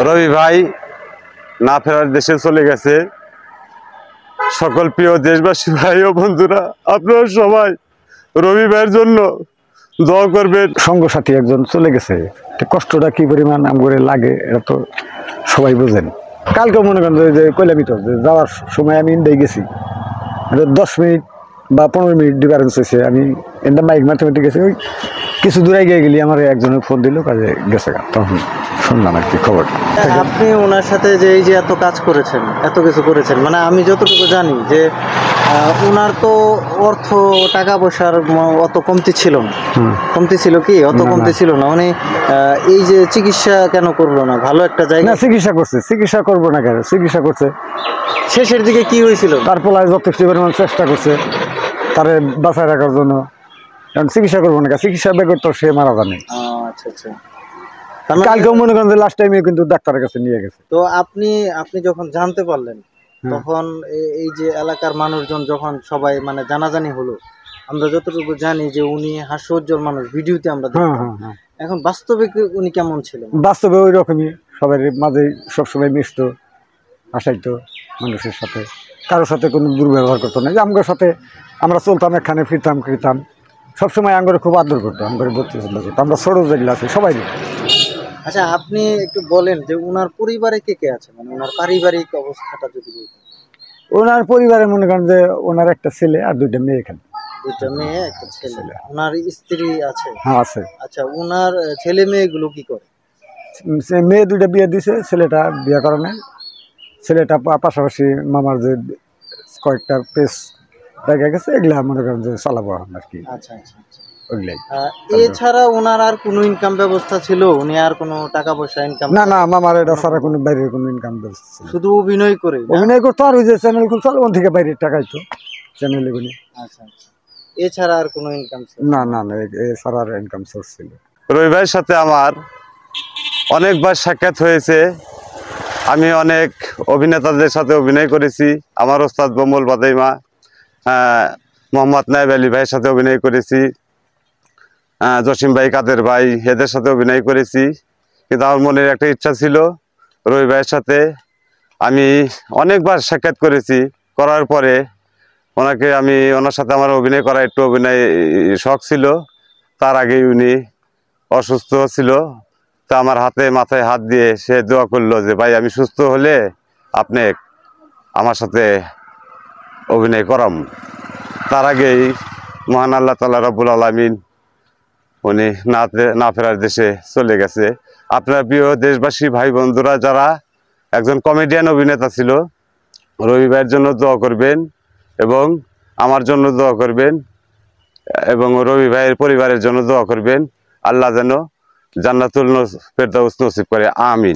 রবি ভাই না ফেরার দেশে চলে গেছে। সকল প্রিয় দেশবাসী ভাই ও বন্ধুরা, আপনারা সবাই রবি ভাইয়ের জন্য দোয়া করবেন। সঙ্গ সাথী একজন চলে গেছে, কষ্টটা কি পরিমাণ আমগরে লাগে এটা তো সবাই বোঝেন। কালকে মনে করেন যে কইলামই তো যাওয়ার সময় আমি ইন্ডিয়ায় গেছি, 10 মিনিট বা 15 মিনিট ডিফারেন্স হয়েছে। আমি এনটা মাইক মারতে গেছি, ওই কিছু দূরে গিয়ে গেলি আমার একজনের ফোন দিল, কাজে গেছে, তখন শুনলাম আর কি খবর। আপনি ওনার সাথে যে এই যে এত কাজ করেছেন, এত কিছু করেছেন, মানে আমি যতটুকু জানি যে ওনার তো অর্থ টাকা পয়সার অত কমতি ছিল না। কমতি ছিল কি? অত কমতি ছিল না। উনি এই যে চিকিৎসা কেন করলো না? ভালো একটা জায়গা চিকিৎসা করছে, চিকিৎসা করবো না কেন, চিকিৎসা করছে। শেষের দিকে কি হয়েছিল? তারপর যথেষ্ট পরিমাণ চেষ্টা করছে তারে বাঁচায় রাখার জন্য, কারণ চিকিৎসা করবো না, চিকিৎসা বেগর তো সে মারা যায়নি। আচ্ছা আচ্ছা। কালকেও মনে করেন যে লাস্ট টাইমে কিন্তু ডাক্তারের কাছে নিয়ে গেছে। তো আপনি যখন জানতে পারলেন, তখন এই যে এলাকার মানুষজন যখন সবাই মানে জানাজানি হলো, আমরা যতটুকু জানি যে উনি হাস্যোজ্জ্বল মানুষ, ভিডিওতে আমরা দেখতাম। এখন বাস্তবে উনি কেমন ছিলেন? বাস্তবে ওই রকমই, সবাই মাঝে সবসময় মিশতো, হাসাইতো মানুষের সাথে, কারোর সাথে কোনো দুর্ব্যবহার করতো না। যে আমগোর সাথে আমরা চলতাম, এখানে ফিরতাম খেতাম, সবসময় আমগরে খুব আদর করতো, আমগরে ভর্তি করতো। আমরা ছোটো যেগুলো আছে সবাই। আচ্ছা, আপনি একটু বলেন যে ওনার পরিবারে কে কে আছে, মানে ওনার পারিবারিক অবস্থাটা যদি বলতেন। ওনার পরিবারে মনে করেন যে ওনার একটা ছেলে আর 2টা মেয়ে। এখানে 2টা মেয়ে, একটা ছেলে। ওনার স্ত্রী আছে? হ্যাঁ আছে। আচ্ছা, ওনার ছেলে মেয়েগুলো কি করে? মেয়ে 2টা বিয়ে দিছে, ছেলেটা বিয়ে করে নাই। ছেলেটা পাশাপাশি মামার যে কয়েকটা পেজ দেখা গেছে, এগুলা মনে করেন যে চালাবো আর কি। আচ্ছা আচ্ছা আচ্ছা। ওইগুলাই। এছাড়া ওনার আর কোনো ইনকাম ব্যবস্থা ছিল? উনি আর কোনো টাকা পয়সা ইনকাম? না না, মামার এটা ছাড়া কোনো বাইরের কোনো ইনকাম ব্যবস্থা ছিল। শুধু অভিনয় করে? অভিনয় করতো, আর ওই যে চ্যানেল খুলতো ওখান থেকে বাইরে টাকা হইতো চ্যানেলে গুলি। আচ্ছা আচ্ছা। এছাড়া আর কোনো ইনকাম ছিল? না না না, এছাড়া আর ইনকাম সোর্স ছিল। রবি ভাইয়ের সাথে আমার অনেকবার সাক্ষাৎ হয়েছে। আমি অনেক অভিনেতাদের সাথে অভিনয় করেছি। আমার ওস্তাদ বমল বাদাইমা, মোহাম্মদ নায়েব আলী ভাইয়ের সাথে অভিনয় করেছি, জসিম ভাই, কাদের ভাই, এদের সাথে অভিনয় করেছি। কিন্তু আমার মনের একটা ইচ্ছা ছিল, রবি ভাইয়ের সাথে আমি অনেকবার সাক্ষাৎ করেছি। করার পরে ওনার সাথে আমার অভিনয় করা একটু অভিনয় শখ ছিল। তার আগেই উনি অসুস্থ ছিল। তা আমার মাথায় হাত দিয়ে সে দোয়া করলো যে ভাই, আমি সুস্থ হলে আপনি আমার সাথে অভিনয় করাম। তার আগেই মহান আল্লাহ তাআলা রব্বুল আলামিন উনি না ফেরার দেশে চলে গেছে। আপনার প্রিয় দেশবাসী ভাই বন্ধুরা, যারা একজন কমেডিয়ান অভিনেতা ছিল, রবি ভাইয়ের জন্য দোয়া করবেন এবং আমার জন্য দোয়া করবেন এবং রবি ভাইয়ের পরিবারের জন্য দোয়া করবেন। আল্লাহ যেন জান্নাতুল ফেরদাউস নসিব করে, আমিন।